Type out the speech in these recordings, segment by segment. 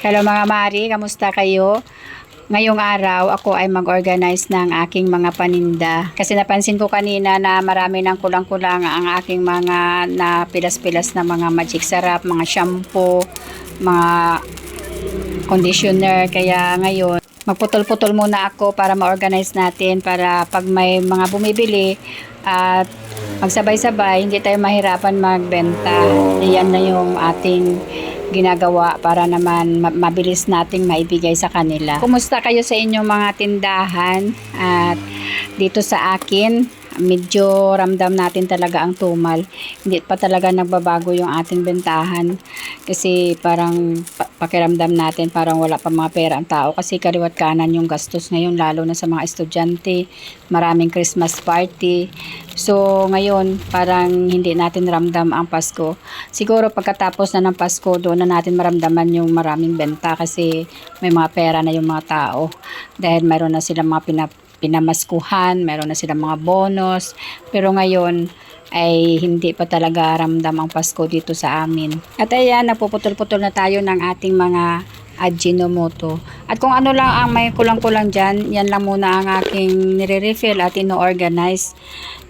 Hello mga Mari, kamusta kayo? Ngayong araw, ako ay mag-organize ng aking mga paninda. Kasi napansin ko kanina na marami ng kulang-kulang ang aking mga napilas-pilas na mga magic sarap, mga shampoo, mga conditioner. Kaya ngayon, magputol-putol muna ako para ma-organize natin para pag may mga bumibili at magsabay-sabay, hindi tayo mahirapan magbenta. Iyan na yung ating ginagawa para naman mabilis nating maibigay sa kanila. Kumusta kayo sa inyong mga tindahan? At dito sa akin, medyo ramdam natin talaga ang tumal. Hindi pa talaga nagbabago yung ating bentahan kasi parang pakiramdam natin parang wala pa mga pera ang tao kasi kaliwat kanan yung gastos ngayon, lalo na sa mga estudyante, maraming Christmas party. So ngayon parang hindi natin ramdam ang Pasko. Siguro pagkatapos na ng Pasko, doon na natin maramdaman yung maraming benta kasi may mga pera na yung mga tao dahil mayroon na silang mga pinamaskuhan, meron na silang mga bonus. Pero ngayon ay hindi pa talaga ramdam ang Pasko dito sa amin. At ayan, nagpuputol-putol na tayo ng ating mga Ajinomoto. At kung ano lang ang may kulang-kulang dyan, yan lang muna ang aking nire-refill at ino-organize.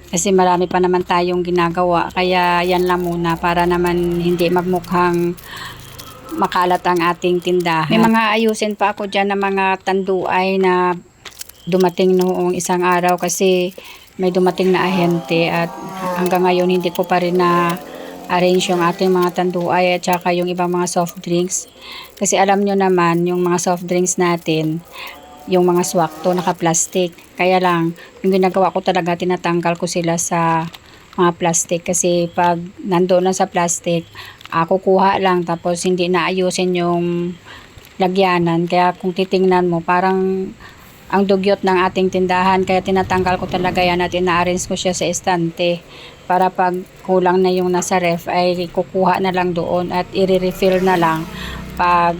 Kasi marami pa naman tayong ginagawa. Kaya yan lang muna para naman hindi magmukhang makalat ang ating tindahan. May mga ayusin pa ako dyan ng mga tanduay na dumating noong isang araw kasi may dumating na ahente at hanggang ngayon hindi ko pa rin na arrange yung ating mga tanduay at saka yung ibang mga soft drinks. Kasi alam nyo naman yung mga soft drinks natin, yung mga swakto naka-plastic. Kaya lang, yung ginagawa ko talaga, tinatanggal ko sila sa mga plastic kasi pag nandoon na sa plastic, kukuha lang tapos hindi naayusin yung lagyanan. Kaya kung titingnan mo, parang ang dugyot ng ating tindahan, kaya tinatanggal ko talaga yan at ina-arrange ko siya sa estante para pag kulang na yung nasa ref ay kukuha na lang doon at i-refill na lang pag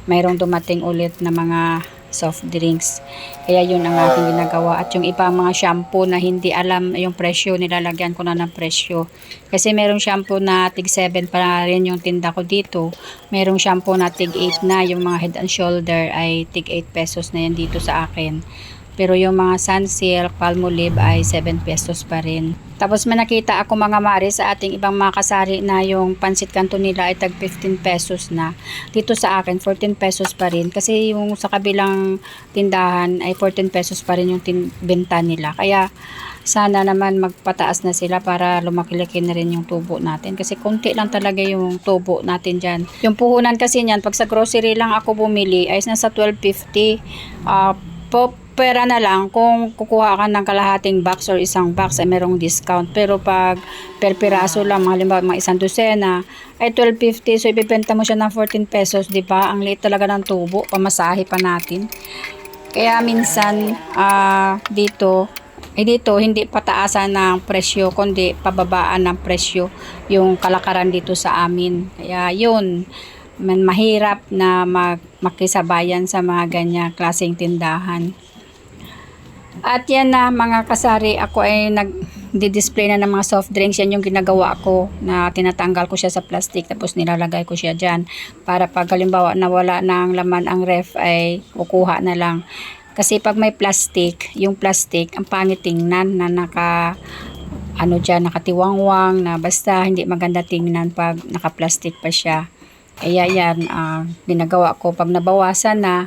mayroong dumating ulit na mga soft drinks. Kaya yun ang aking ginagawa. At yung ibang mga shampoo na hindi alam yung presyo, nilalagyan ko na ng presyo. Kasi merong shampoo na tig 7 pa rin yung tinda ko dito. Merong shampoo na tig 8 na, yung mga Head and Shoulder ay tig 8 pesos na yan dito sa akin. Pero yung mga Sunsilk, Palmolive ay 7 pesos pa rin. Tapos may nakita ako mga Mari sa ating ibang mga kasari na yung pansit kanto nila ay tag 15 pesos na. Dito sa akin 14 pesos pa rin kasi yung sa kabilang tindahan ay 14 pesos pa rin yung benta nila. Kaya sana naman magpataas na sila para lumaki-laki na rin yung tubo natin. Kasi konti lang talaga yung tubo natin dyan. Yung puhunan kasi niyan, pag sa grocery lang ako bumili ay nasa 12.50. Pera na lang kung kukuha ka ng kalahating box or isang box ay merong discount. Pero pag per piraso lang, halimbawa mga isang dosena ay 12.50, so ibebenta mo siya ng 14 pesos, di ba? Ang liit talaga ng tubo, pamasahe pa natin. Kaya minsan dito hindi pataasan ng presyo kundi pababaan ng presyo yung kalakaran dito sa amin. Kaya yun, mahirap na makisabayan sa mga ganyan klaseng tindahan. At yan na mga kasari, ako ay nag-display na ng mga soft drinks. Yan yung ginagawa ko na tinatanggal ko siya sa plastic tapos nilalagay ko siya dyan para pag halimbawa nawala na ang laman ang ref ay kukuha na lang. Kasi pag may plastic, yung plastic ang pangit tingnan na nakatiwangwang na basta hindi maganda tingnan pag naka-plastic pa siya. Kaya yan, ginagawa ko pag nabawasan na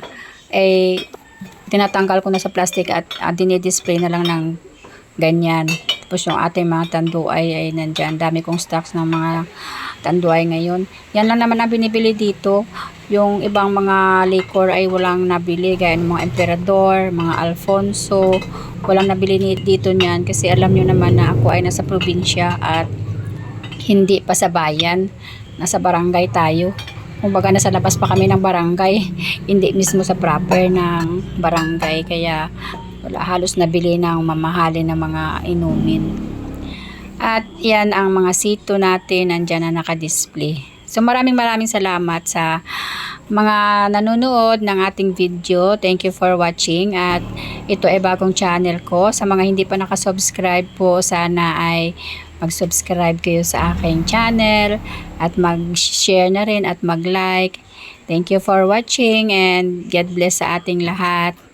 tinatanggal ko na sa plastic at dinidisplay na lang ng ganyan. Tapos yung ating mga tanduay ay nandyan. Dami kong stocks ng mga tanduay ngayon. Yan lang naman ang binibili dito. Yung ibang mga liquor ay walang nabili. Gaya ng mga Emperador, mga Alfonso. Walang nabili dito niyan kasi alam nyo naman na ako ay nasa probinsya at hindi pa sa bayan. Nasa barangay tayo. Kumbaga nasa labas pa kami ng barangay, hindi mismo sa proper ng barangay, kaya wala halos nabili ng mamahalin na mga inumin. At yan ang mga sito natin, nandyan na nakadisplay. So maraming salamat sa mga nanonood ng ating video. Thank you for watching at ito ay bagong channel ko. Sa mga hindi pa nakasubscribe po, sana ay mag-subscribe kayo sa aking channel at mag-share na rin at mag-like. Thank you for watching and God bless sa ating lahat.